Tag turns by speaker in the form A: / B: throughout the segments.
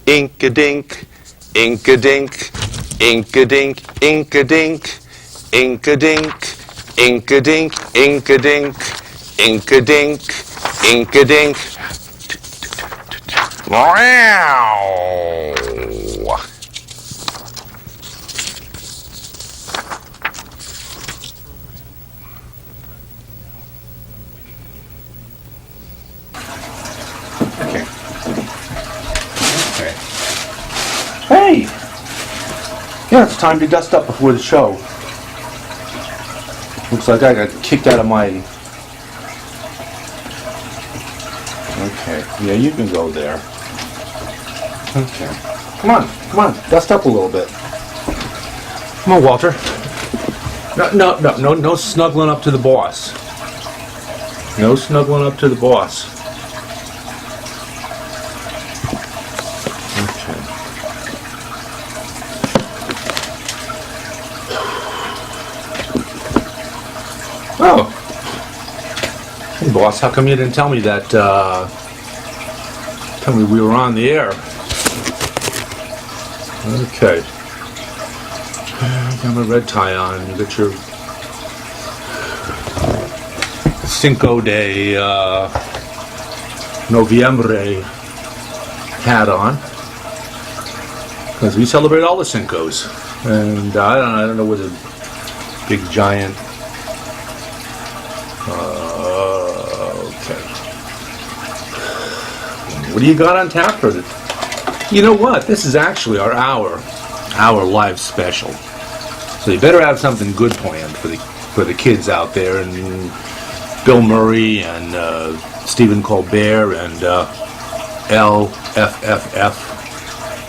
A: Ink-a-dink, ink-a-dink, ink-a-dink, ink-a-dink, ink-a-dink, ink-a-dink, ink-a-dink, ink-a-dink, ink-a-dink. Wow!
B: Hey! Yeah, it's time to dust up before the show. Looks like I got kicked out of my... Okay, yeah, you can go there. Okay. Come on, dust up a little bit. Come on, Walter. No snuggling up to the boss. No snuggling up to the boss. Oh. Hey, boss, how come you didn't tell me that, tell me we were on the air? Okay. I got my red tie on. You got your Cinco de Noviembre hat on. Because we celebrate all the Cincos. And I don't know what a big giant... Okay. What do you got on tap for this? You know what? This is actually our hour live special. So you better have something good planned for the kids out there, and Bill Murray and Stephen Colbert and LFFF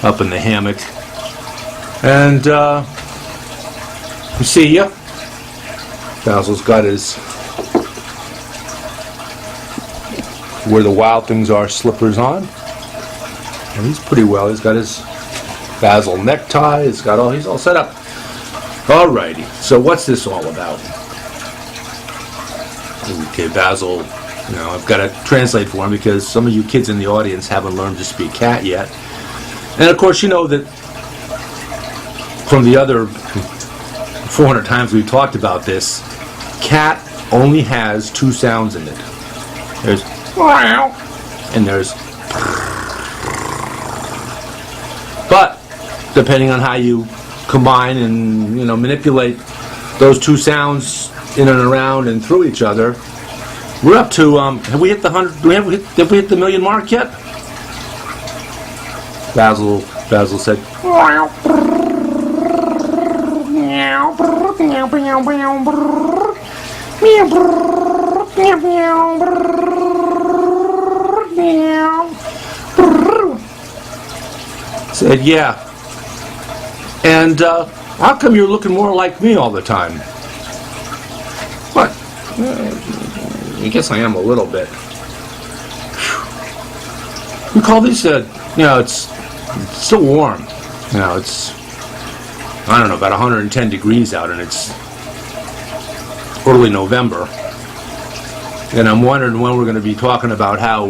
B: up in the hammock. And see ya. Basil's got his Where the Wild Things Are slippers on. And he's pretty well. He's got his Basil necktie. He's all set up. Alrighty. So what's this all about? Okay, Basil. You know, I've got to translate for him because some of you kids in the audience haven't learned to speak cat yet. And of course, you know that from the other 400 times we've talked about this, cat only has two sounds in it. There's wow and there's. But depending on how you combine and manipulate those two sounds in and around and through each other, we're up to have we hit the 100? Have we hit the million mark yet? Basil said. Said, yeah. And how come you're looking more like me all the time? What? I guess I am a little bit. We call these, it's still warm. It's, I don't know, about 110 degrees out, and it's early November. And I'm wondering when we're going to be talking about how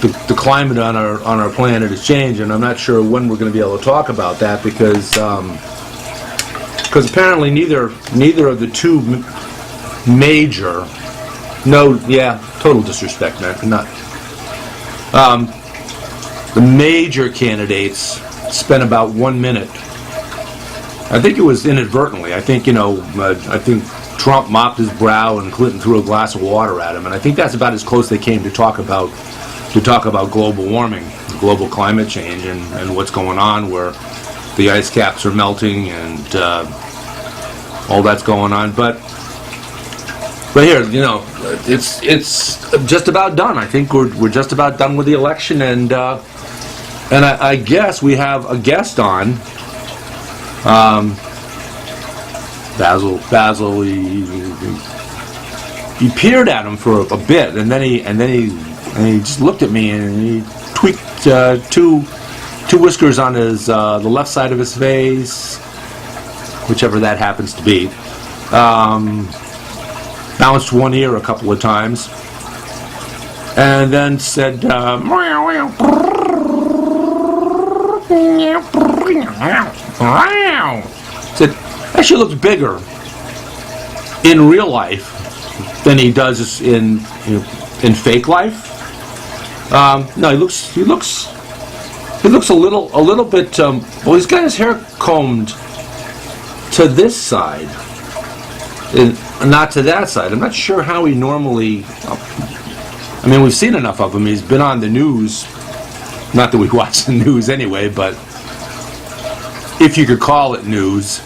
B: the climate on our planet has changed, and I'm not sure when we're going to be able to talk about that because apparently neither of the two major, total disrespect, man, not the major candidates spent about 1 minute. I think it was inadvertently. I think Trump mopped his brow and Clinton threw a glass of water at him, and I think that's about as close they came to talk about global warming, global climate change, and what's going on, where the ice caps are melting and all that's going on. But here, it's just about done. I think we're just about done with the election, and I guess we have a guest on. Basil, he peered at him for a bit, and then he just looked at me and he tweaked two whiskers on his the left side of his face, whichever that happens to be. Bounced one ear a couple of times, and then said, said, actually looks bigger in real life than he does in fake life. No, he looks a little bit. Well, he's got his hair combed to this side, and not to that side. I'm not sure how he normally. I mean, we've seen enough of him. He's been on the news. Not that we watch the news anyway, but if you could call it news,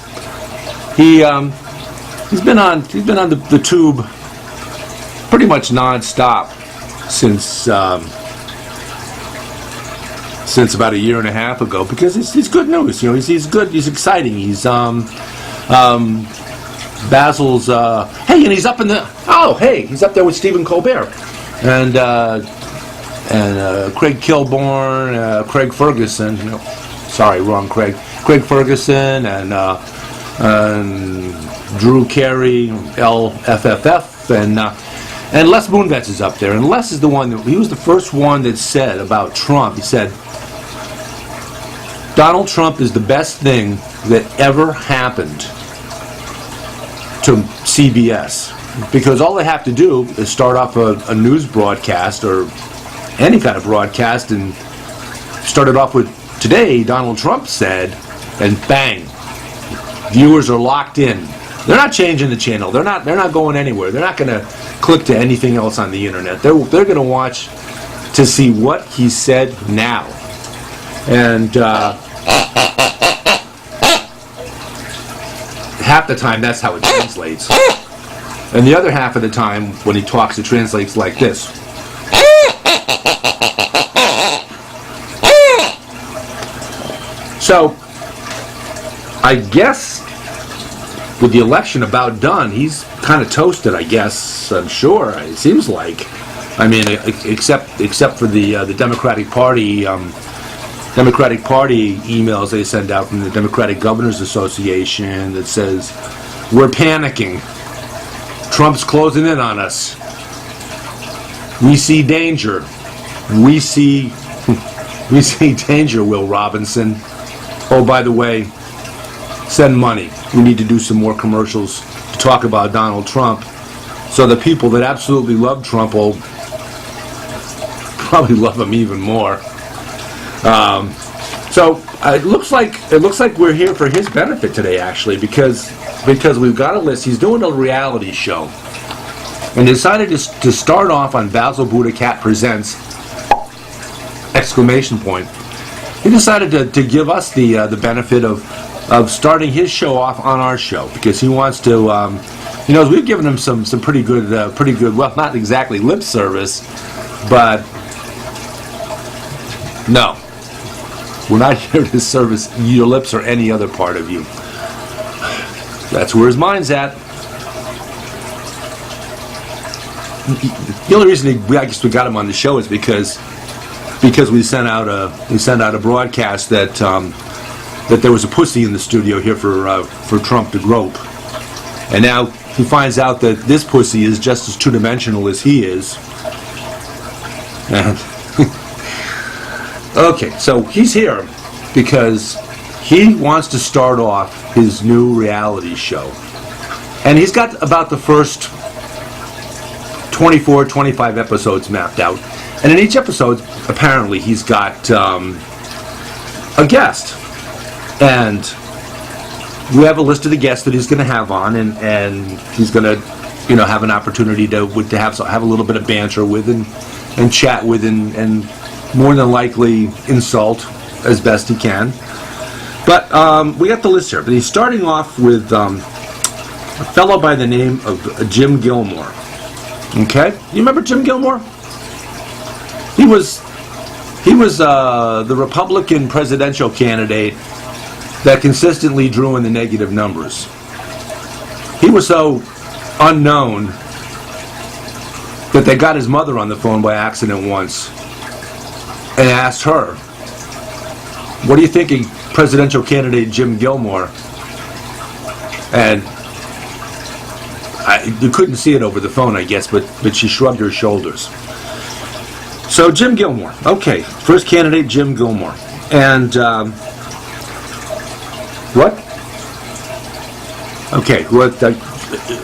B: he's been on the tube pretty much non-stop since about a year and a half ago, because he's good news. You know, he's good. He's exciting. He's Basil's. Hey, and he's up in the. Oh, hey, he's up there with Stephen Colbert and Craig Kilborn, Craig Ferguson. No, sorry, wrong Craig. Craig Ferguson and Drew Carey, LFFF, and Les Moonves is up there. And Les is the one that he was the first one that said about Trump. He said, Donald Trump is the best thing that ever happened to CBS, because all they have to do is start off a news broadcast or any kind of broadcast and start it off with, today Donald Trump said, and bang, viewers are locked in. They're not changing the channel. They're not going anywhere. They're not going to click to anything else on the internet. They're going to watch to see what he said now. And half the time, that's how it translates. And the other half of the time, when he talks, it translates like this. So, I guess with the election about done, he's kind of toasted, I guess. I'm sure. It seems like. I mean, except for the Democratic Party emails they send out from the Democratic Governors Association that says, "We're panicking. Trump's closing in on us. We see danger. We see danger, Will Robinson. Oh, by the way, send money. We need to do some more commercials to talk about Donald Trump, so the people that absolutely love Trump will probably love him even more." So it looks like we're here for his benefit today, actually, because we've got a list. He's doing a reality show, and decided to start off on Basil BuddhaCat Presents! Exclamation point. He decided to give us the benefit of starting his show off on our show, because he wants to. We've given him some pretty good. Well, not exactly lip service, but no, we're not here to service your lips or any other part of you. That's where his mind's at. The only reason I guess we got him on the show is because we sent out a broadcast that there was a pussy in the studio here for Trump to grope, and now he finds out that this pussy is just as two-dimensional as he is. And okay, so he's here because he wants to start off his new reality show, and he's got about the first 24, 25 episodes mapped out. And in each episode, apparently, he's got a guest. And we have a list of the guests that he's going to have on, and he's going to, have an opportunity to have a little bit of banter with and chat with and more than likely insult as best he can. But we got the list here. But he's starting off with a fellow by the name of Jim Gilmore. Okay? You remember Jim Gilmore? He was the Republican presidential candidate that consistently drew in the negative numbers. He was so unknown that they got his mother on the phone by accident once and asked her, "What do you think of presidential candidate Jim Gilmore?" And you couldn't see it over the phone, I guess, but she shrugged her shoulders. So Jim Gilmore. Okay, first candidate, Jim Gilmore. And, what? Okay, well,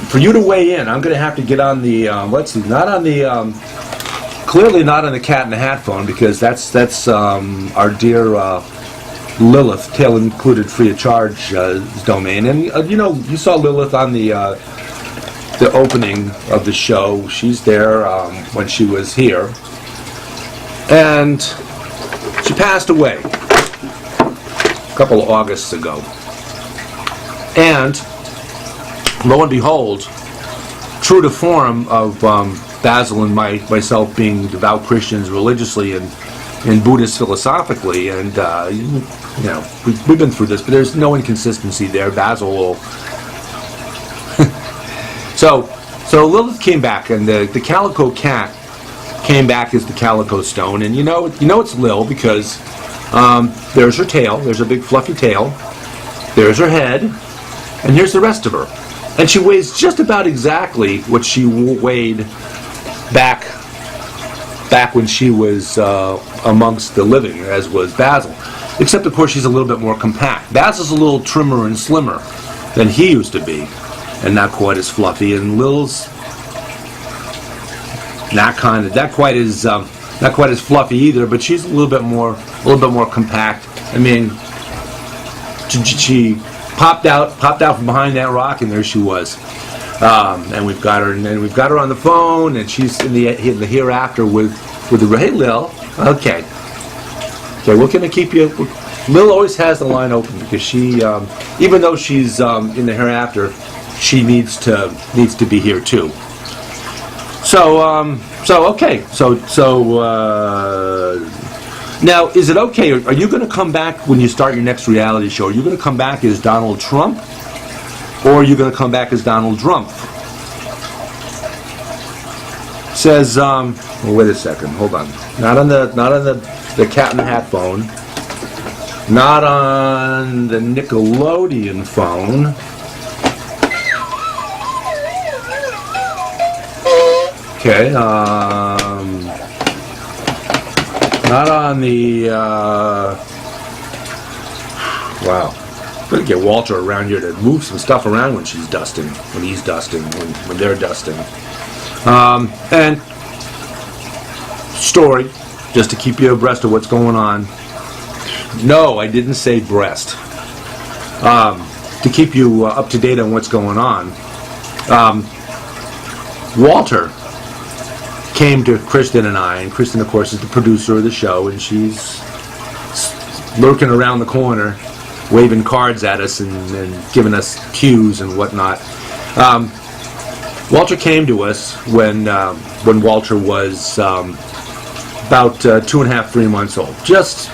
B: for you to weigh in, I'm going to have to get on the, let's see, not on the, clearly not on the Cat in the Hat phone, because that's our dear Lilith, tail included free of charge domain. And, you saw Lilith on the opening of the show. She's there when she was here. And she passed away a couple of Augusts ago. And lo and behold, true to form of Basil and myself being devout Christians religiously and Buddhists philosophically, and we've been through this, but there's no inconsistency there. Basil will. So Lilith came back, and the calico cat came back as the calico stone, and you know it's Lil because there's her tail, there's a big fluffy tail, there's her head, and here's the rest of her. And she weighs just about exactly what she weighed back when she was amongst the living, as was Basil. Except, of course, she's a little bit more compact. Basil's a little trimmer and slimmer than he used to be, and not quite as fluffy. And Lil's not quite as fluffy either, but she's a little bit more compact. I mean, she popped out from behind that rock, and there she was. And we've got her on the phone, and she's in the hereafter with the hey Lil. Okay, we're gonna keep you. Lil always has the line open because she, even though she's in the hereafter, she needs to be here too. Now, is it okay? Are you going to come back when you start your next reality show? Are you going to come back as Donald Trump, or are you going to come back as Donald Drumpf? Says, wait a second, hold on. Not on the Cat in the Hat phone. Not on the Nickelodeon phone. Okay, not on the, wow. I'm going to get Walter around here to move some stuff around when she's dusting, when he's dusting, when they're dusting. And story, just to keep you abreast of what's going on. No, I didn't say breast. To keep you up to date on what's going on. Walter came to Kristen and I, and Kristen, of course, is the producer of the show, and she's lurking around the corner, waving cards at us and giving us cues and whatnot. Walter came to us when Walter was about 2.5, 3 months old. Just,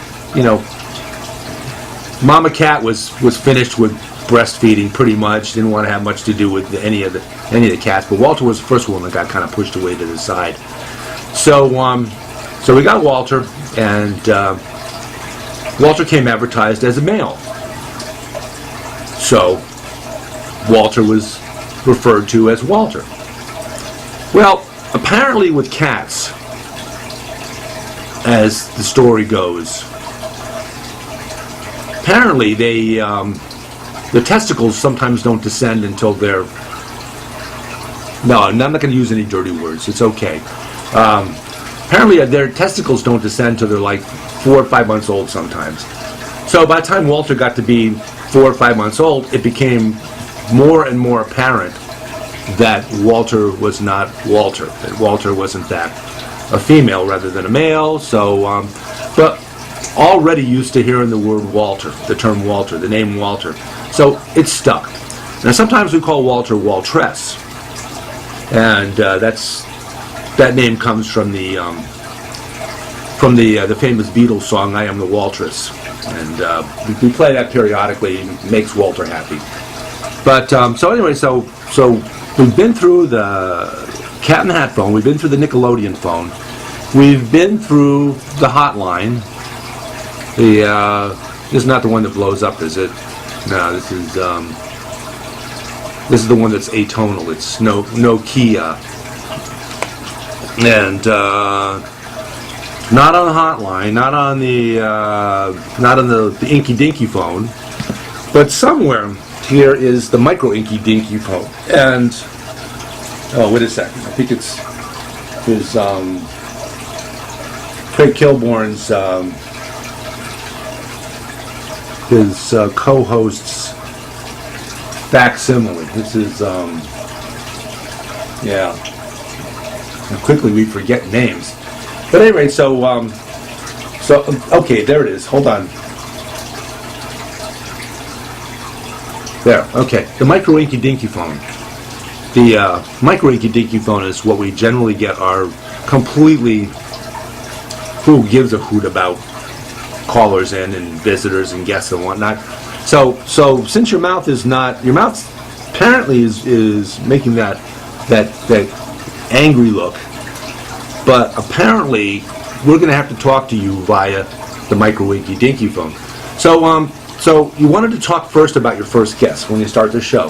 B: Mama Cat was finished with breastfeeding pretty much. Didn't want to have much to do with any of the cats, but Walter was the first one that got kind of pushed away to the side. So we got Walter, and Walter came advertised as a male. So Walter was referred to as Walter. Well, apparently with cats, as the story goes, apparently the testicles sometimes don't descend until they're... No, I'm not going to use any dirty words. It's okay. Apparently their testicles don't descend until they're like 4 or 5 months old sometimes. So by the time Walter got to be 4 or 5 months old, it became more and more apparent that Walter was not Walter. That Walter was in fact a female rather than a male. So, but already used to hearing the word Walter, the term Walter, the name Walter. So it stuck. Now sometimes we call Walter Waltress, and that name comes from the famous Beatles song "I Am the Waltress," and we play that periodically. It makes Walter happy. But so anyway, so we've been through the Cat in the Hat phone. We've been through the Nickelodeon phone. We've been through the hotline. This is not the one that blows up, is it? No, this is the one that's atonal. It's Nokia. And Not on the hotline, not on the Inky Dinky phone, but somewhere here is the micro Inky Dinky phone. And wait a second, I think it's his Craig Kilborn's his co-host's facsimile. This is yeah. And quickly we forget names. But anyway, so okay, there it is. Hold on. There, okay. The micro Inky Dinky phone. The micro Inky Dinky phone is what we generally get our completely who gives a hoot about callers in and visitors and guests and whatnot. So since your mouth apparently is making that angry look, but apparently we're going to have to talk to you via the micro Inky Dinky phone. So you wanted to talk first about your first guest when you start the show.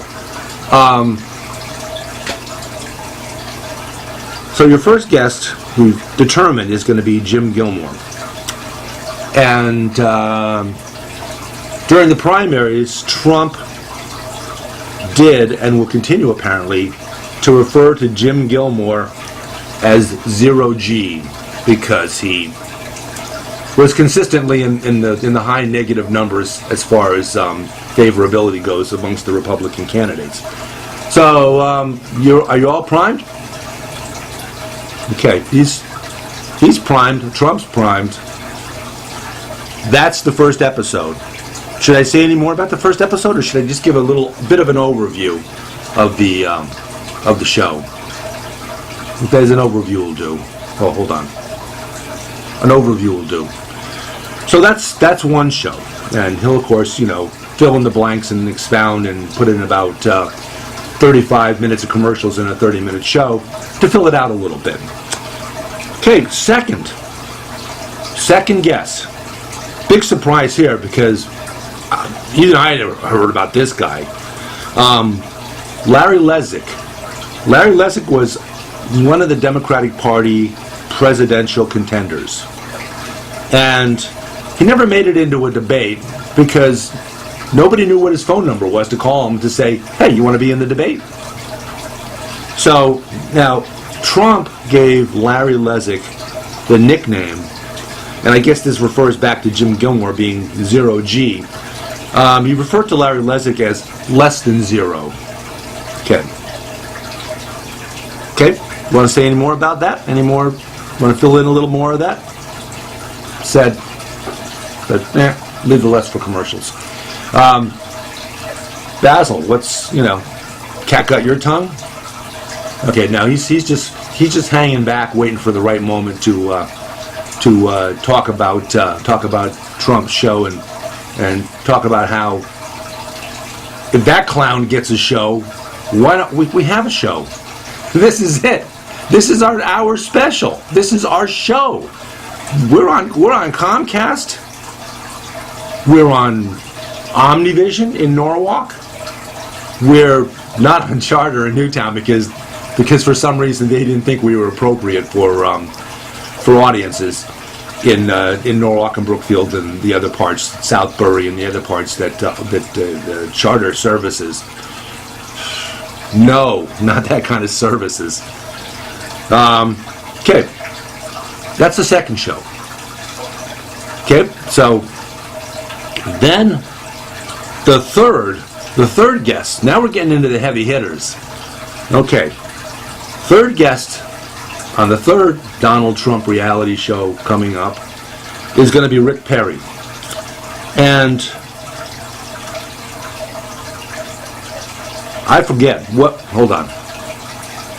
B: So your first guest, we've determined, is going to be Jim Gilmore. And during the primaries, Trump did and will continue apparently to refer to Jim Gilmore as Zero G because he was consistently in the high negative numbers as far as favorability goes amongst the Republican candidates. So are you all primed? Okay, he's primed. Trump's primed. That's the first episode. Should I say any more about the first episode, or should I just give a little bit of an overview of the show? There's an overview will do. Oh, hold on. An overview will do. So that's one show, and he'll of course fill in the blanks and expound and put in about 35 minutes of commercials in a 30-minute show to fill it out a little bit. Okay, second guess. Big surprise here because even I never heard about this guy. Larry Leszek. Larry Leszek was one of the Democratic Party presidential contenders. And he never made it into a debate because nobody knew what his phone number was to call him to say, hey, you want to be in the debate? So now Trump gave Larry Leszek the nickname, and I guess this refers back to Jim Gilmore being Zero G. He referred to Larry Leszek as less than zero. Okay. You want to say any more about that? Any more? Want to fill in a little more of that? Said, but leave the rest for commercials. Basil, what's cat got your tongue? Okay, now he's just hanging back, waiting for the right moment to talk about Trump's show and talk about how if that clown gets a show, why don't we have a show? This is it. This is our hour special. This is our show. We're on Comcast. We're on Omnivision in Norwalk. We're not on Charter in Newtown because for some reason they didn't think we were appropriate for audiences in Norwalk and Brookfield and the other parts, Southbury and the other parts that the Charter services. No, not that kind of services. Okay, that's the second show. Okay, so then the third guest. Now we're getting into the heavy hitters. Okay, third guest on the third Donald Trump reality show coming up is going to be Rick Perry. And I forget what, hold on.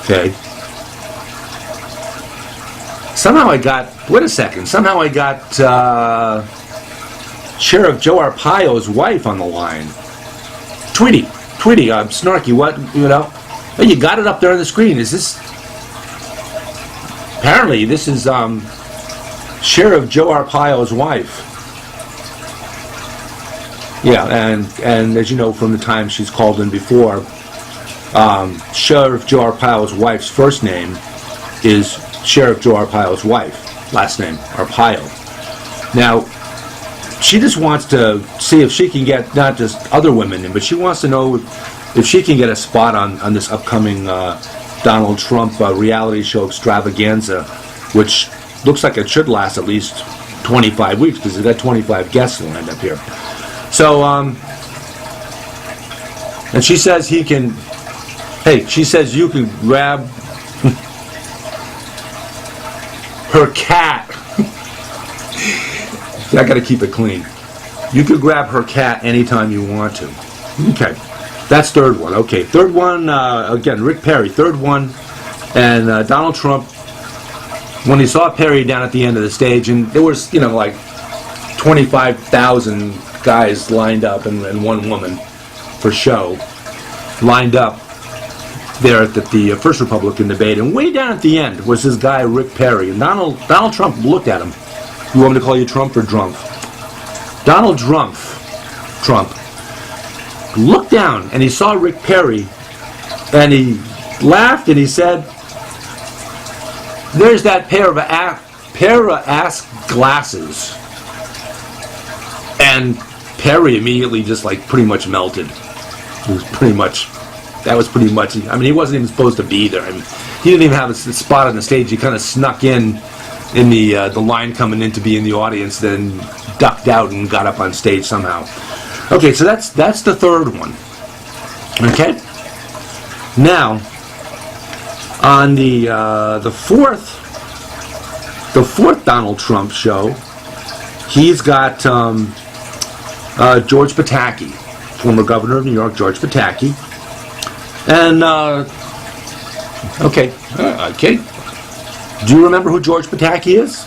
B: Okay. Somehow I got Sheriff Joe Arpaio's wife on the line. Tweety, Snarky, what, oh, you got it up there on the screen. Is this, apparently this is Sheriff Joe Arpaio's wife. Yeah, and as you know from the time she's called in before, Sheriff Joe Arpaio's wife's first name is Sheriff Joe Arpaio's wife, last name Arpaio. Now, she just wants to see if she can get not just other women in, but she wants to know if she can get a spot on this upcoming Donald Trump reality show extravaganza, which looks like it should last at least 25 weeks because they've got 25 guests lined up here. So, and she says he can, hey, she says you can grab her cat. I got to keep it clean. You could grab her cat anytime you want to. Okay, that's third one. Okay, third one, again, Rick Perry, third one. And Donald Trump, when he saw Perry down at the end of the stage, and there was, like 25,000 guys lined up and one woman for show, lined up there at the first Republican debate. And way down at the end was this guy, Rick Perry. And Donald Trump looked at him. You want me to call you Trump or Drumpf? Donald Trump, looked down and he saw Rick Perry and he laughed and he said, "There's that pair of ass glasses." And Perry immediately just pretty much melted. That was pretty much, I mean, he wasn't even supposed to be there. I mean, he didn't even have a spot on the stage. He kind of snuck in the line coming in to be in the audience, then ducked out and got up on stage somehow. Okay, so that's the third one. Okay? Now, on the fourth Donald Trump show, he's got George Pataki, former governor of New York, George Pataki. And, okay. Do you remember who George Pataki is?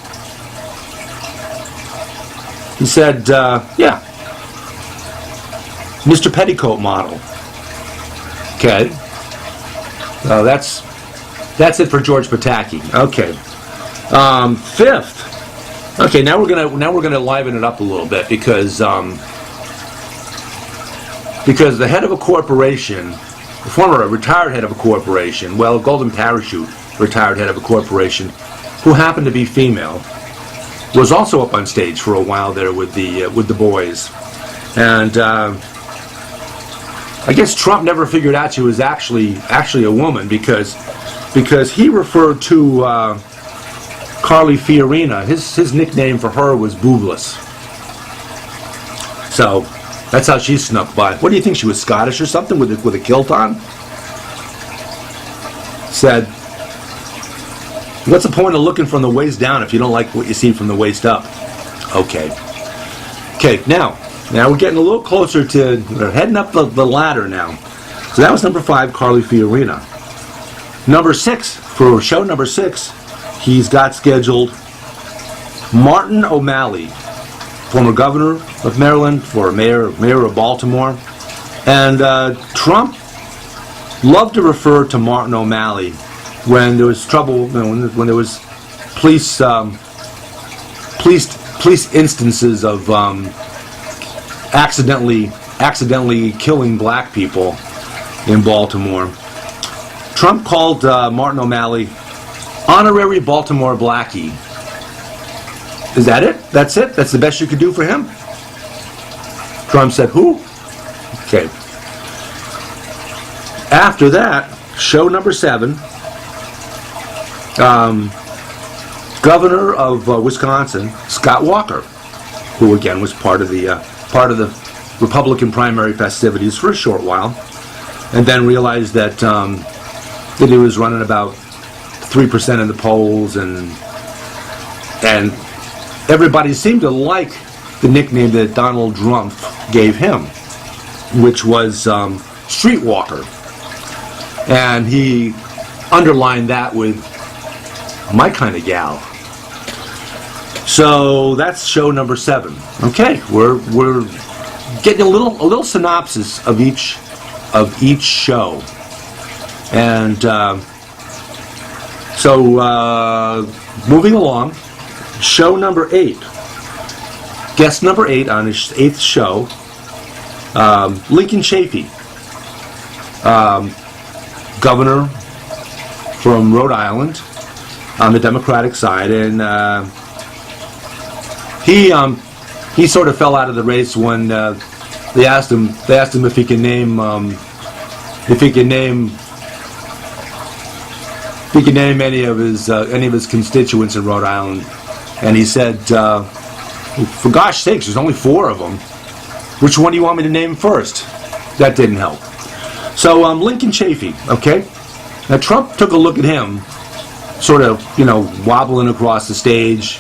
B: He said, yeah. Mr. Petticoat model. Okay. That's it for George Pataki. Okay. Fifth. Okay, now we're gonna liven it up a little bit because the head of a corporation, the former retired head of a corporation, well, Golden Parachute retired head of a corporation, who happened to be female, was also up on stage for a while there with the boys, and I guess Trump never figured out she was actually a woman because he referred to Carly Fiorina. His nickname for her was Boobless. So that's how she snuck by. What do you think? She was Scottish or something with a kilt on? Said, "What's the point of looking from the waist down if you don't like what you see from the waist up?" Okay. Now we're getting a little closer to, we're heading up the ladder now. So that was number 5, Carly Fiorina. Number 6, for show number 6, he's got scheduled Martin O'Malley, former governor of Maryland, for mayor of Baltimore. And Trump loved to refer to Martin O'Malley when there was trouble, when there was police instances of accidentally killing black people in Baltimore. Trump called Martin O'Malley honorary Baltimore Blackie. Is that it? That's it? That's the best you could do for him? Trump said, who? Okay. After that, show number 7, Governor of Wisconsin, Scott Walker, who again was part of the Republican primary festivities for a short while, and then realized that he was running about 3% in the polls, and everybody seemed to like the nickname that Donald Drumpf gave him, which was Streetwalker, and he underlined that with my kind of gal. So that's show number 7. Okay, we're getting a little synopsis of each show, and so moving along, show number 8, guest number 8 on his 8th show, Lincoln Chafee, governor from Rhode Island. on the Democratic side, and he sort of fell out of the race when they asked him if he can name any of his constituents in Rhode Island, and he said, for gosh sakes, there's only 4 of them. Which one do you want me to name first? That didn't help. So Lincoln Chafee, okay? Now Trump took a look at him, sort of, wobbling across the stage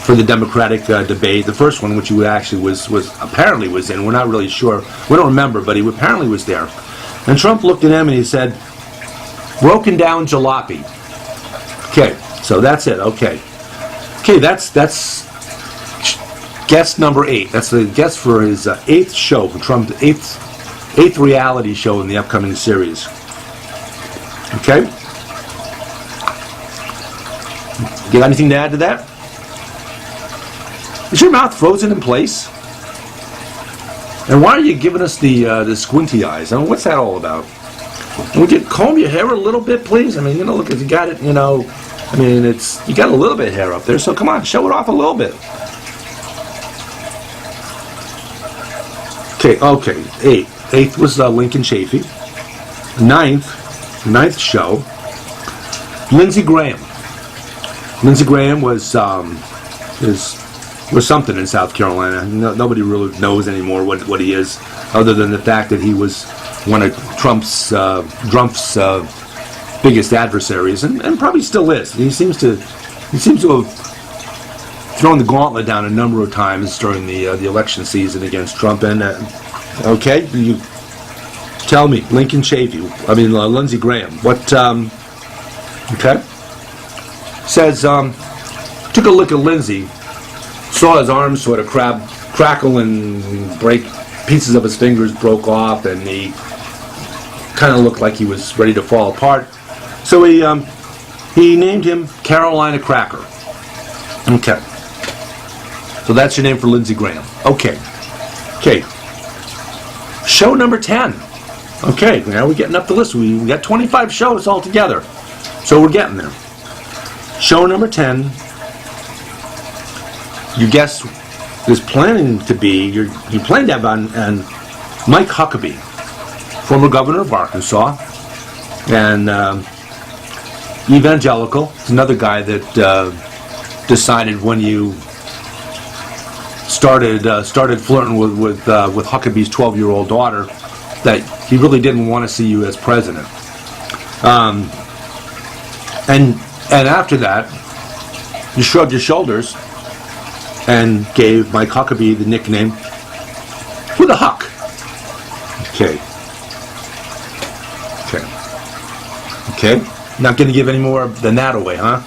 B: for the Democratic debate. The first one, which he actually was apparently was in. We're not really sure. We don't remember, but he apparently was there. And Trump looked at him and he said, "Broken down jalopy." Okay, so that's it. Okay, that's guest number 8. That's the guest for his 8th show, for Trump's 8th reality show in the upcoming series. Okay? You got anything to add to that? Is your mouth frozen in place? And why are you giving us the squinty eyes? I mean, what's that all about? Would you comb your hair a little bit, please? I mean, look, if you got it, you got a little bit of hair up there, so come on, show it off a little bit. Okay, 8th was Lincoln Chafee. 9th show, Lindsey Graham. Lindsey Graham was something in South Carolina. Nobody really knows anymore what he is, other than the fact that he was one of Trump's biggest adversaries, and probably still is. He seems to have thrown the gauntlet down a number of times during the election season against Trump. And okay, you tell me, Lincoln Chafee. Lindsey Graham. What? Okay. Says took a look at Lindsey, saw his arms sort of crackle and break. Pieces of his fingers broke off, and he kind of looked like he was ready to fall apart. So he named him Carolina Cracker. Okay. So that's your name for Lindsey Graham. Okay. Show number 10. Okay, now we're getting up the list. We got 25 shows altogether. So we're getting there. Show number 10. Your guest is planning to be, you plan to have on Mike Huckabee, former governor of Arkansas, and evangelical. It's another guy that decided when you started flirting with Huckabee's 12-year-old daughter that he really didn't want to see you as president. And after that, you shrugged your shoulders and gave Mike Huckabee the nickname Who the Huck? Okay. Not going to give any more than that away, huh?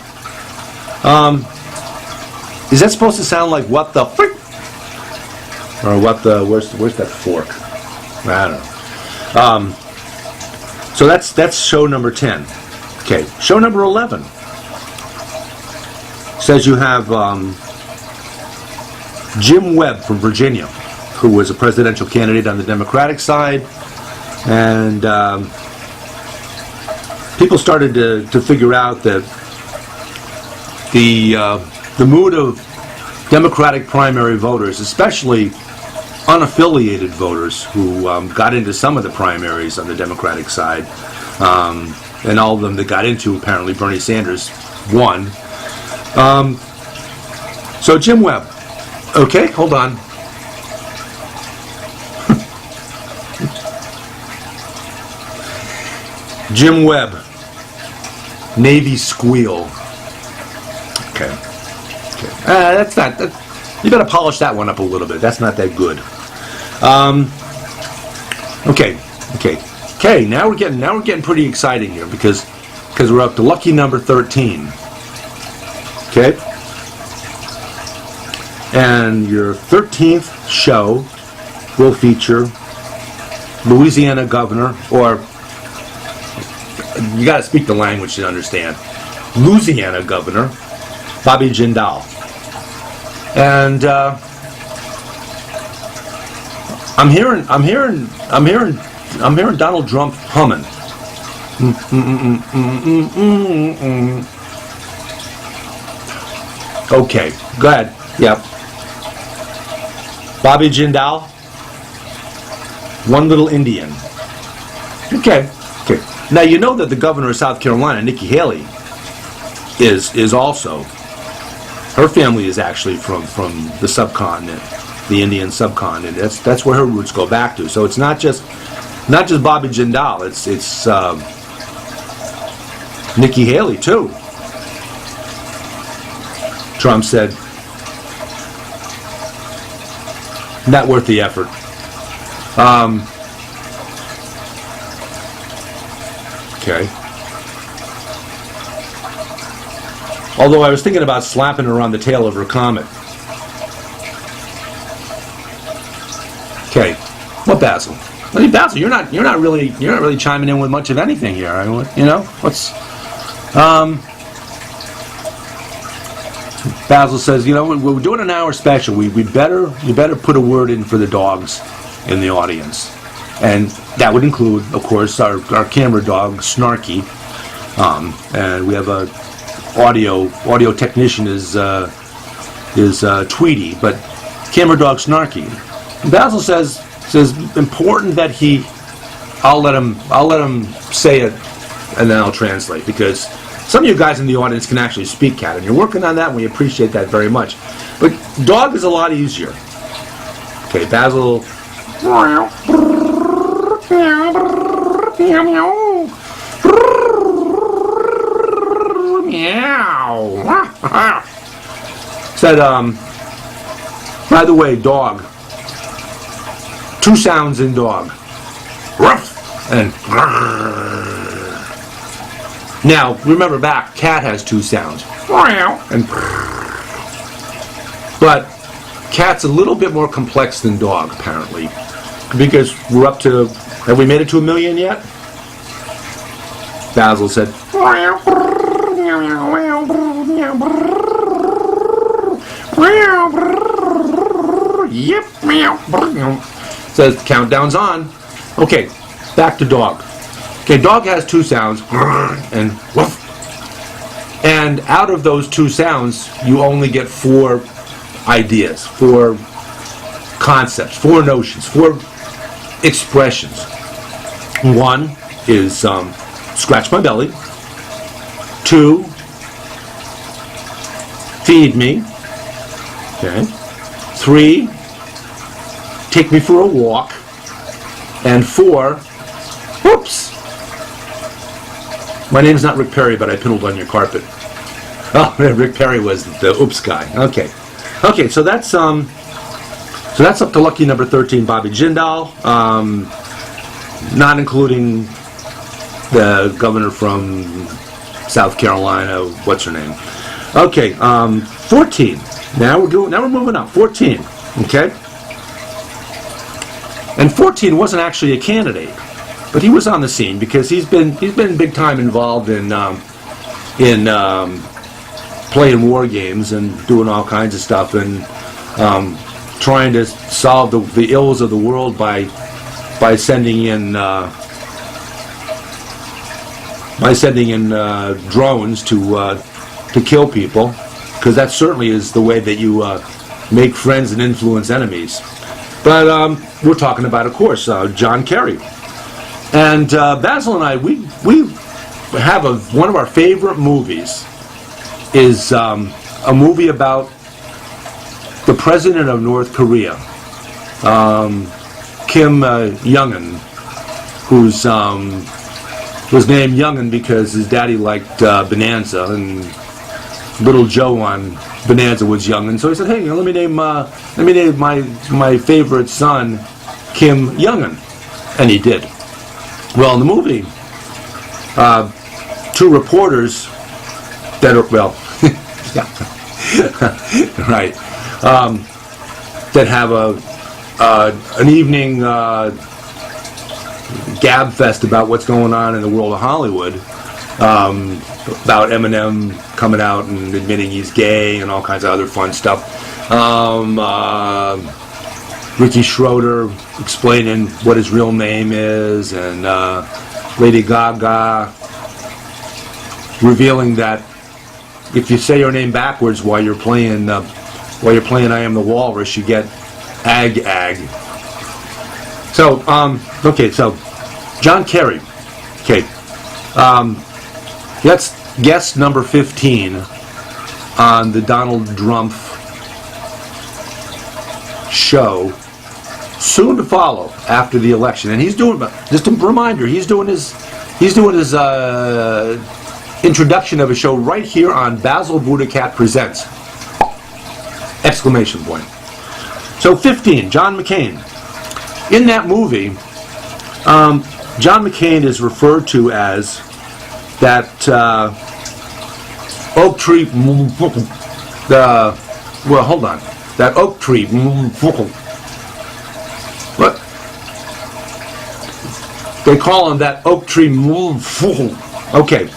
B: Is that supposed to sound like what the frick? Or what the, where's that fork? I don't know. So that's show number 10. Okay, show number 11 says you have Jim Webb from Virginia, who was a presidential candidate on the Democratic side, and people started to figure out that the mood of Democratic primary voters, especially unaffiliated voters who got into some of the primaries on the Democratic side, and all of them that got into, apparently Bernie Sanders won. So Jim Webb. Okay, hold on. Jim Webb, Navy squeal. Okay. That's not. You better polish that one up a little bit. That's not that good. Okay. Now we're getting pretty exciting here because we're up to lucky number 13. Okay. And your 13th show will feature Louisiana governor, or you got to speak the language to understand, Louisiana governor Bobby Jindal. And I'm hearing Donald Drumpf humming. Okay, go ahead. Yep. Bobby Jindal. One little Indian. Okay. Okay. Now you know that the governor of South Carolina, Nikki Haley, is also. Her family is actually from the subcontinent, the Indian subcontinent. That's where her roots go back to. So it's not just Bobby Jindal. It's Nikki Haley too. Trump said, not worth the effort. Okay. Although I was thinking about slapping her on the tail of her comet. Okay. What, Basil? Hey, Basil, you're not really chiming in with much of anything here. You know what's Basil says, we're doing an hour special. You better put a word in for the dogs in the audience, and that would include, of course, our camera dog Snarky, and we have a audio technician is Tweety, but camera dog Snarky. And Basil says important that I'll let him say it, and then I'll translate, because some of you guys in the audience can actually speak cat, and you're working on that, and we appreciate that very much. But dog is a lot easier. Okay, Basil. Said, by the way, dog. 2 sounds in dog. Ruff and now, remember back, cat has 2 sounds. And but cat's a little bit more complex than dog, apparently. Because we're up to, have we made it to 1 million yet? Basil said, yep, says countdown's on. Okay, back to dog. Okay, dog has 2 sounds, and woof. And out of those 2 sounds, you only get 4 ideas, 4 concepts, 4 notions, 4 expressions. 1 is scratch my belly. 2, feed me. Okay. 3, take me for a walk. And 4, whoops. My name's not Rick Perry, but I piddled on your carpet. Oh, Rick Perry was the oops guy. Okay. Okay, so that's up to lucky number 13, Bobby Jindal, not including the governor from South Carolina. What's her name? Okay, 14. Now we're moving up. 14. Okay. And 14 wasn't actually a candidate, but he was on the scene because he's been big time involved in playing war games and doing all kinds of stuff and trying to solve the ills of the world by sending in drones to kill people, because that certainly is the way that you make friends and influence enemies. But we're talking about, of course, John Kerry. And Basil and I, we have one of our favorite movies is a movie about the president of North Korea, Kim Jong-un, who's was named Young'un because his daddy liked Bonanza, and little Joe on Bonanza was Young'un. So he said, "Hey, let me name my favorite son Kim Jong-un," and he did. Well, in the movie, 2 reporters that are right, that have an evening gab fest about what's going on in the world of Hollywood, about Eminem coming out and admitting he's gay and all kinds of other fun stuff. Ricky Schroeder explaining what his real name is, and Lady Gaga revealing that if you say your name backwards while you're playing I Am the Walrus, you get ag. So okay, so John Kerry. Okay, that's guest number 15 on the Donald Drumpf show, soon to follow after the election. And he's doing, just a reminder, he's doing his introduction of a show right here on Basil BuddhaCat Presents! Exclamation point. So 15, John McCain. In that movie, John McCain is referred to as that oak tree. Well, hold on. That oak tree. What? They call him that oak tree. Okay.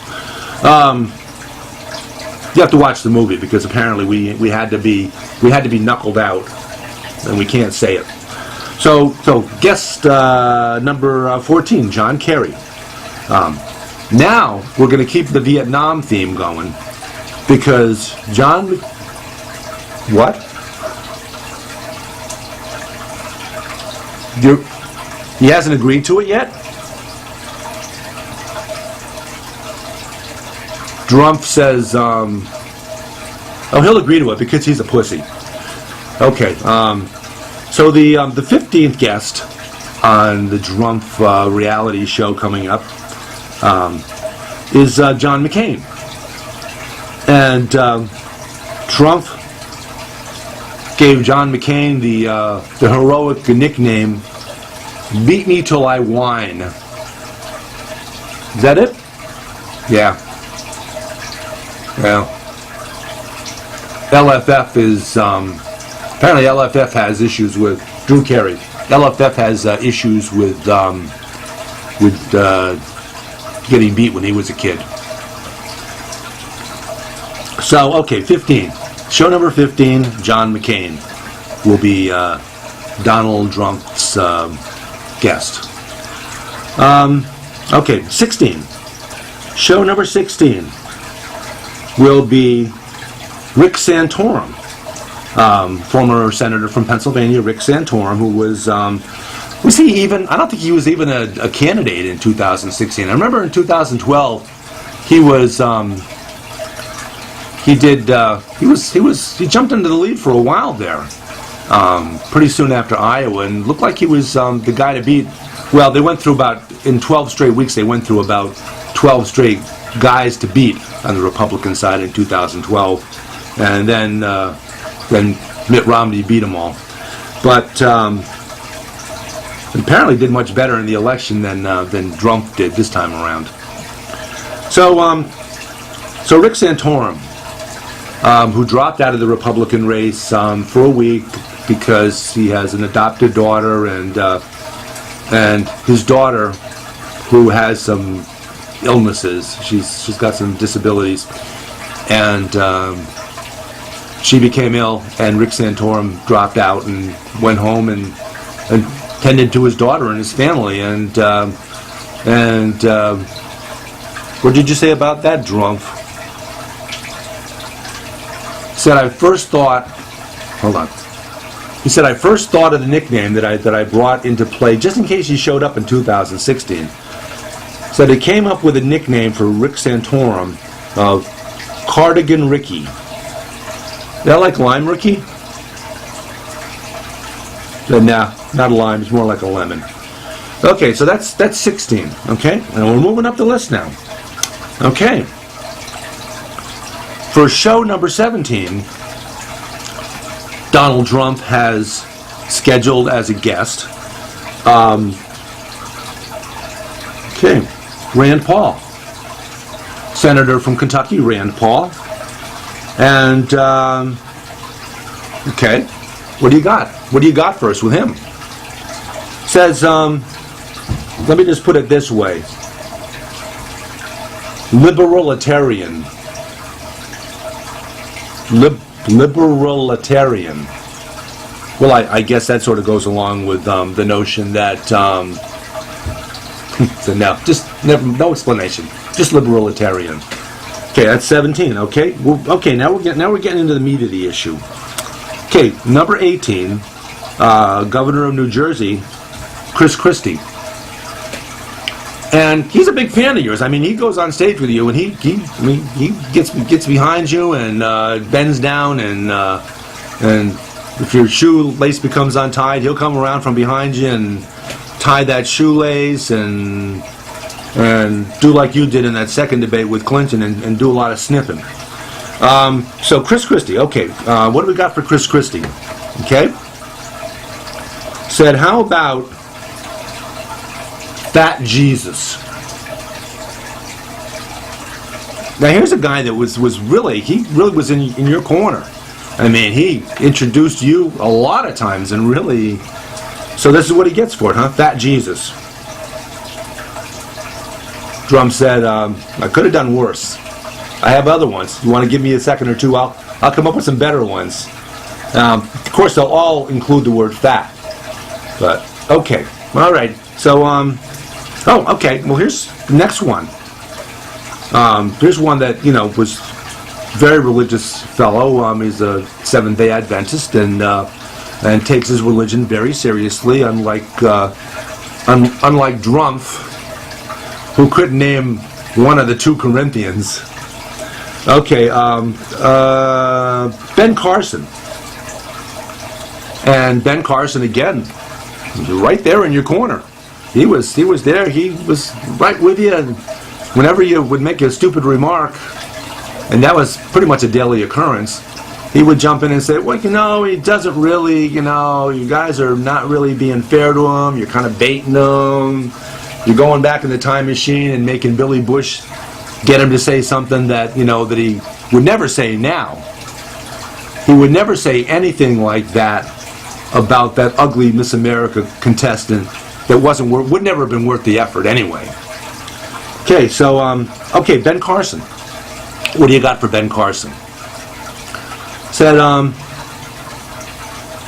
B: You have to watch the movie because apparently we had to be knuckled out, and we can't say it. So guest number 14, John Kerry. Now we're going to keep the Vietnam theme going because what? He hasn't agreed to it yet? Drumpf says, he'll agree to it because he's a pussy. Okay, so the 15th guest on the Drumpf reality show coming up is John McCain. And Trump gave John McCain the heroic nickname, Beat Me Till I Whine. Is that it? Yeah. Well, LFF is, apparently LFF has issues with Drew Carey. LFF has issues with getting beat when he was a kid. So, okay, 15. Show number 15, John McCain will be Donald Drumpf's guest. Okay, 16. Show number 16 will be Rick Santorum, former senator from Pennsylvania, Rick Santorum, who was he even? I don't think he was even a candidate in 2016. I remember in 2012 he was he jumped into the lead for a while there, pretty soon after Iowa, and looked like he was the guy to beat. Well, they went through in 12 straight weeks, they went through about 12 straight guys to beat on the Republican side in 2012, and then Mitt Romney beat them all. But apparently did much better in the election than Drumpf did this time around. So Rick Santorum, who dropped out of the Republican race for a week because he has an adopted daughter, and his daughter, who has some illnesses, she's got some disabilities, and she became ill, and Rick Santorum dropped out and went home and tended to his daughter and his family, and what did you say about that, Drumpf? Said I first thought, hold on. He said I first thought of the nickname that I brought into play just in case he showed up in 2016. Said he came up with a nickname for Rick Santorum of Cardigan Ricky. Is that like Lime Ricky? Nah, not a lime. It's more like a lemon. Okay, so that's 16. Okay, and we're moving up the list now. Okay. For show number 17, Donald Drumpf has scheduled as a guest Rand Paul, Senator from Kentucky, Rand Paul. And what do you got? What do you got for us with him? Says, let me just put it this way: liberalitarian. Liberalitarian. Well, I guess that sort of goes along with the notion that so no explanation, just liberalitarian. Okay, that's 17. Okay, well, okay. Now we're getting into the meat of the issue. Okay, number 18, Governor of New Jersey, Chris Christie. And he's a big fan of yours. I mean, he goes on stage with you, and he gets behind you and bends down, and if your shoelace becomes untied, he'll come around from behind you and tie that shoelace and do like you did in that second debate with Clinton and do a lot of sniffing. So Chris Christie. Okay, what do we got for Chris Christie? Okay, said, how about Fat Jesus? Now here's a guy that was really was in your corner. I mean, he introduced you a lot of times, and really, so this is what he gets for it, huh? Fat Jesus. Drumpf said, I could have done worse. I have other ones. You want to give me a second or two? I'll come up with some better ones. Of course, they'll all include the word fat. But okay, all right. So okay. Well, here's the next one. Here's one that was very religious fellow. He's a Seventh-day Adventist and takes his religion very seriously. Unlike Drumpf, who couldn't name one of the 2 Corinthians. Okay, Ben Carson. And Ben Carson, again, right there in your corner. He was there. He was right with you. And whenever you would make a stupid remark, and that was pretty much a daily occurrence, he would jump in and say, well, he doesn't really, you guys are not really being fair to him. You're kind of baiting him. You're going back in the time machine and making Billy Bush get him to say something that, that he would never say now. He would never say anything like that about that ugly Miss America contestant that would never have been worth the effort anyway. Okay, so, Ben Carson. What do you got for Ben Carson? Said,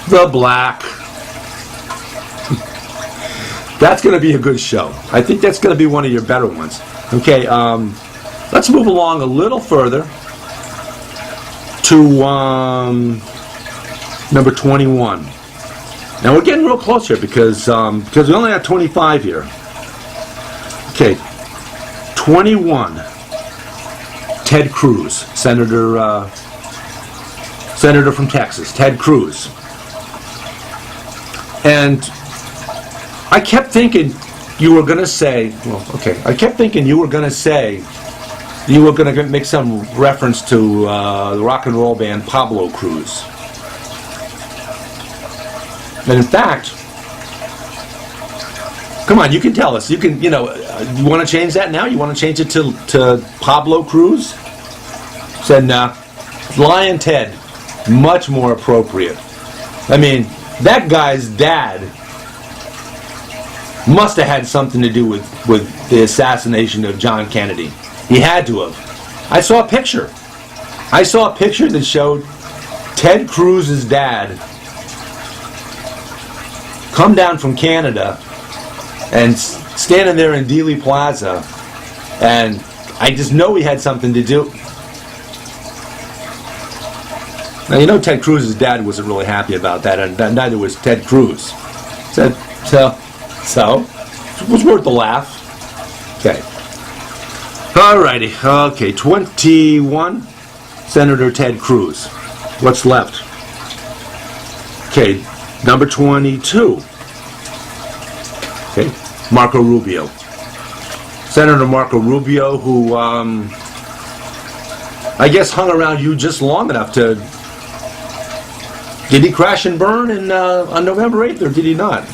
B: the black. That's going to be a good show. I think that's going to be one of your better ones. Okay, let's move along a little further to number 21. Now we're getting real close here because we only have 25 here. Okay, 21. Ted Cruz, Senator from Texas, Ted Cruz. And I kept thinking you were going to say, you were going to make some reference to the rock and roll band Pablo Cruz. And in fact, come on, you can tell us. You can, you want to change that now? You want to change it to Pablo Cruz? Said, nah, Lion Ted, much more appropriate. I mean, that guy's dad must have had something to do with the assassination of John Kennedy. He had to have. I saw a picture that showed Ted Cruz's dad come down from Canada and standing there in Dealey Plaza, and I just know he had something to do. Now, Ted Cruz's dad wasn't really happy about that, and neither was Ted Cruz. So, it was worth a laugh. Okay. Alrighty. Okay, 21, Senator Ted Cruz. What's left? Okay, number 22. Okay, Marco Rubio. Senator Marco Rubio, who, I guess hung around you just long enough to... Did he crash and burn on November 8th, or did he not?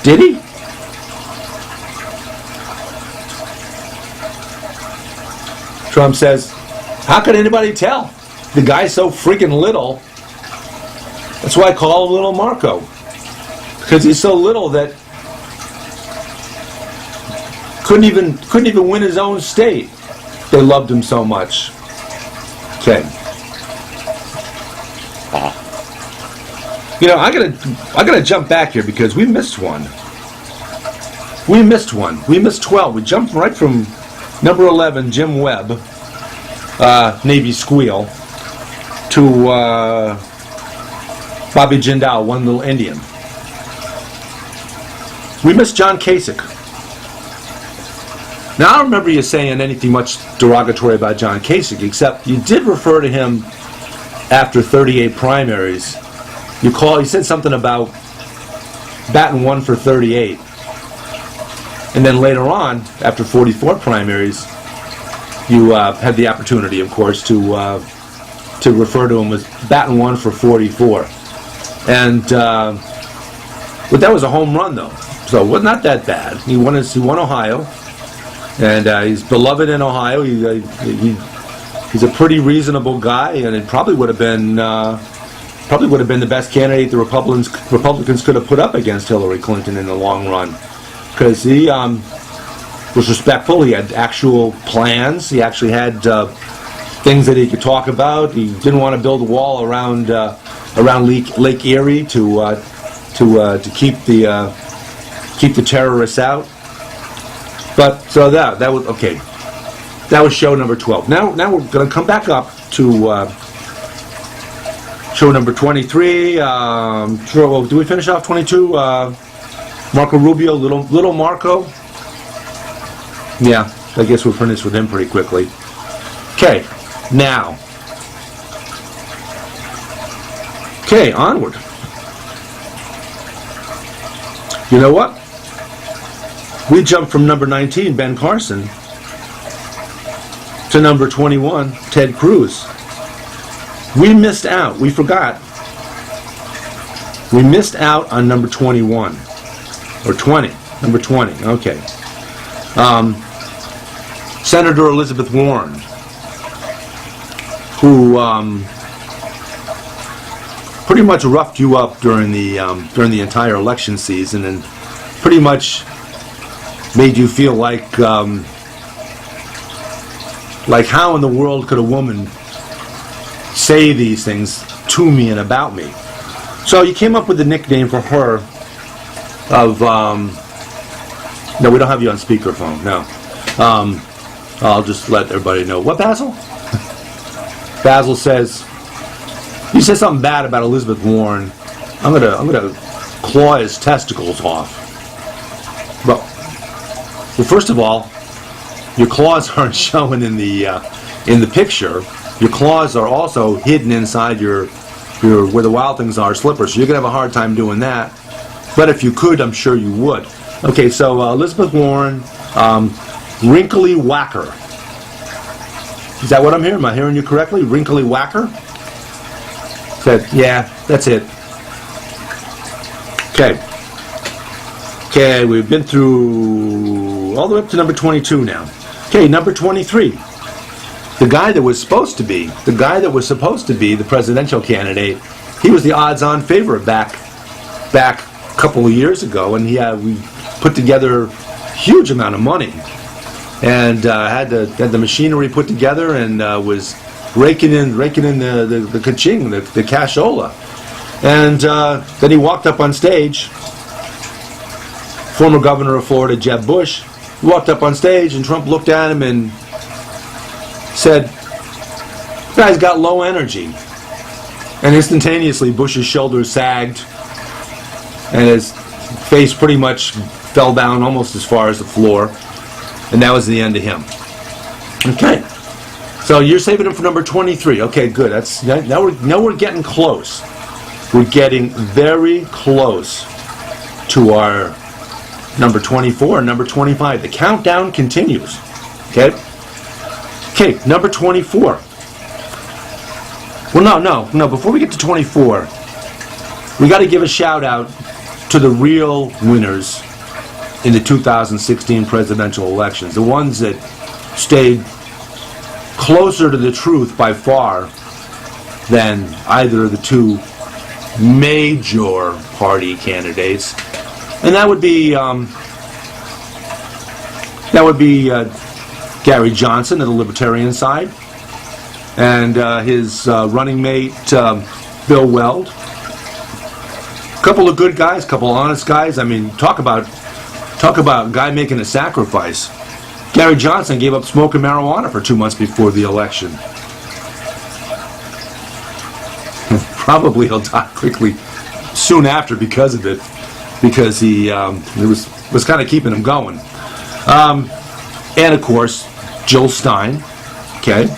B: Did he? Trump says, how could anybody tell? The guy's so freaking little. That's why I call him Little Marco. Because he's so little that couldn't even win his own state. They loved him so much. Okay. I gotta jump back here because we missed one. We missed 12. We jumped right from number 11, Jim Webb, Navy squeal to Bobby Jindal, one little Indian. We miss John Kasich. Now, I don't remember you saying anything much derogatory about John Kasich, except you did refer to him after 38 primaries. You said something about batting 1 for 38. And then later on, after 44 primaries, you had the opportunity, of course, to refer to him as batting 1 for 44. And but that was a home run, though, so it was not that bad. He won Ohio, and he's beloved in Ohio. He's a pretty reasonable guy, and it probably would have been the best candidate the Republicans could have put up against Hillary Clinton in the long run, because he was respectful. He had actual plans. He actually had things that he could talk about. He didn't want to build a wall around Lake Erie to keep the terrorists out. But so that was okay. That was show number 12. Now we're going to come back up to show number 23. Do we finish off 22? Marco Rubio, little Marco. Yeah, I guess we'll finish with him pretty quickly. Okay, now. Okay, onward. You know what? We jumped from number 19, Ben Carson, to number 21, Ted Cruz. We missed out. We forgot. We missed out on number 21. Or 20. Number 20. Okay. Senator Elizabeth Warren, who pretty much roughed you up during the entire election season, and pretty much made you feel like how in the world could a woman say these things to me and about me? So you came up with the nickname for her of no, we don't have you on speakerphone. No, I'll just let everybody know. What, Basil? Basil says, he said something bad about Elizabeth Warren. I'm gonna claw his testicles off. Well, first of all, your claws aren't showing in the picture. Your claws are also hidden inside your where the Wild Things Are slippers. So you're gonna have a hard time doing that. But if you could, I'm sure you would. Okay, so Elizabeth Warren, wrinkly whacker. Is that what I'm hearing? Am I hearing you correctly? Wrinkly whacker? Yeah, that's it. Okay, we've been through all the way up to number 22 now. Okay, number 23. The guy that was supposed to be the presidential candidate, he was the odds-on favorite back a couple of years ago, and we put together a huge amount of money, and had the machinery put together, and was raking in the ka-ching, the cashola. And then he walked up on stage. Former governor of Florida, Jeb Bush, walked up on stage, and Trump looked at him and said, "This guy's got low energy." And instantaneously, Bush's shoulders sagged, and his face pretty much fell down almost as far as the floor, and that was the end of him. Okay, so you're saving him for number 23. Okay, good. Now we're getting close. We're getting very close to our number 24 and number 25. The countdown continues. Okay, number 24. Well, no. Before we get to 24, we got to give a shout out to the real winners in the 2016 presidential elections, the ones that stayed closer to the truth by far than either of the two major party candidates, and that would be Gary Johnson of the Libertarian side, and his running mate Bill Weld. A couple of good guys, couple of honest guys. I mean, talk about a guy making a sacrifice Gary Johnson gave up smoking marijuana for 2 months before the election. Probably he'll die quickly soon after because of it, because it was kind of keeping him going. And of course, Jill Stein, okay,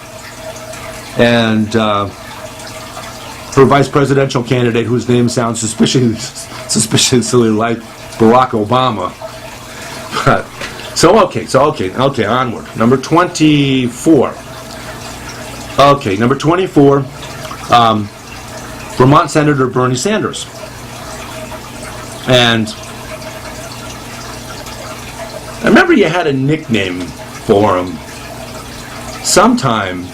B: and her vice presidential candidate, whose name sounds suspiciously like Barack Obama. Okay, onward. Number 24. Okay, number 24, Vermont Senator Bernie Sanders. And I remember you had a nickname for him sometime.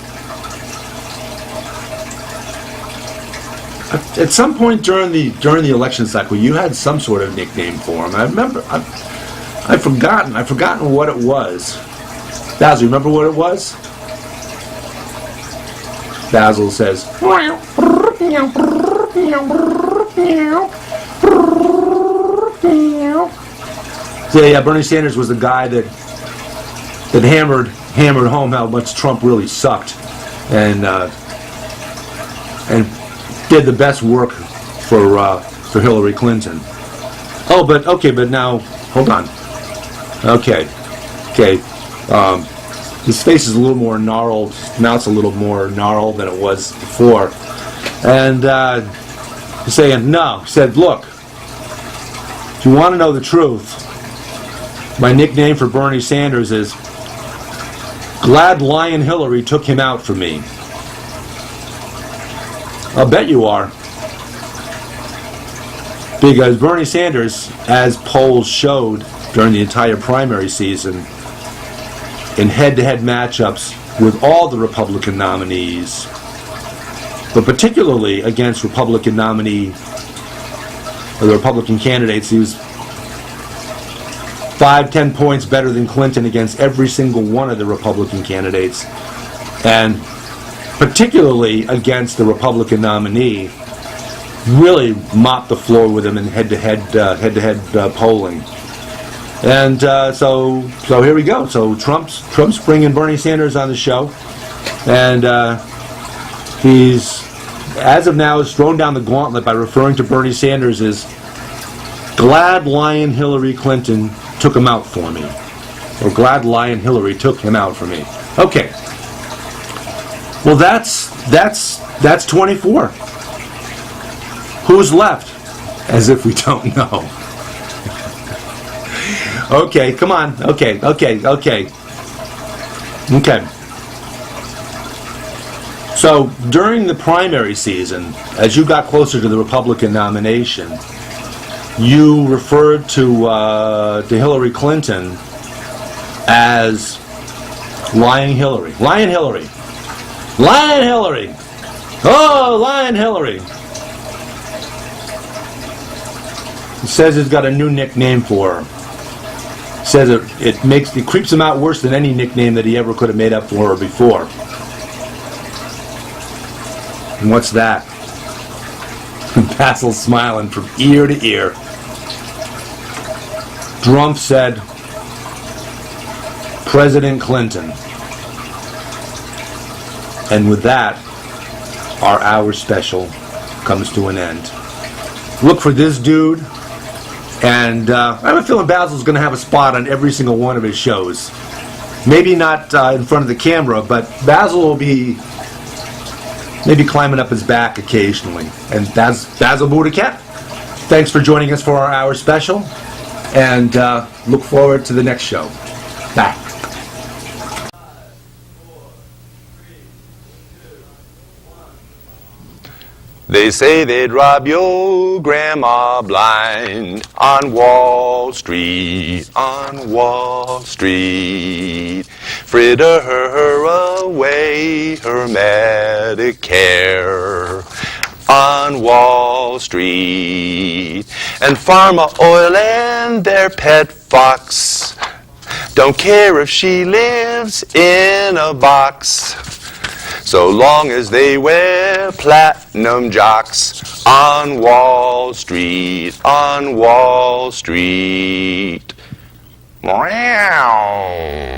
B: At some point during the election cycle, you had some sort of nickname for him. I remember. I've forgotten what it was. Basil, remember what it was? Basil says. So yeah, Bernie Sanders was the guy that hammered home how much Trump really sucked, and did the best work for Hillary Clinton. Oh, but now hold on. Okay. His face is a little more gnarled, mouth's a little more gnarled than it was before, and he's saying no. He said, look, if you want to know the truth, my nickname for Bernie Sanders is Glad Lion Hillary took him out for me. I'll bet you are. Because Bernie Sanders, as polls showed during the entire primary season, in head-to-head matchups with all the Republican nominees, but particularly against Republican candidates, he was 5-10 points better than Clinton against every single one of the Republican candidates, and particularly against the Republican nominee, really mopped the floor with him in head-to-head polling. And so here we go. So Trump's bringing Bernie Sanders on the show, and he's, as of now, has thrown down the gauntlet by referring to Bernie Sanders as Glad Lion Hillary Clinton took him out for me, or Glad Lion Hillary took him out for me. Okay. Well, that's 24. Who's left? As if we don't know. Okay, come on. Okay. So, during the primary season, as you got closer to the Republican nomination, you referred to Hillary Clinton as Lying Hillary. Lying Hillary. Lying Hillary. Oh, Lying Hillary. He says he's got a new nickname for her. Says it creeps him out worse than any nickname that he ever could have made up for her before. And what's that? Basil's smiling from ear to ear. Drumpf said, President Clinton. And with that, our hour special comes to an end. Look for this dude. And I have a feeling Basil's going to have a spot on every single one of his shows. Maybe not in front of the camera, but Basil will be maybe climbing up his back occasionally. And Basil BuddhaCat, thanks for joining us for our hour special. And look forward to the next show. Bye.
A: They say they'd rob your grandma blind on Wall Street, on Wall Street. Fritter her away her Medicare on Wall Street. And Pharma Oil and their pet fox don't care if she lives in a box, so long as they wear platinum jocks on Wall Street, on Wall Street. Meow.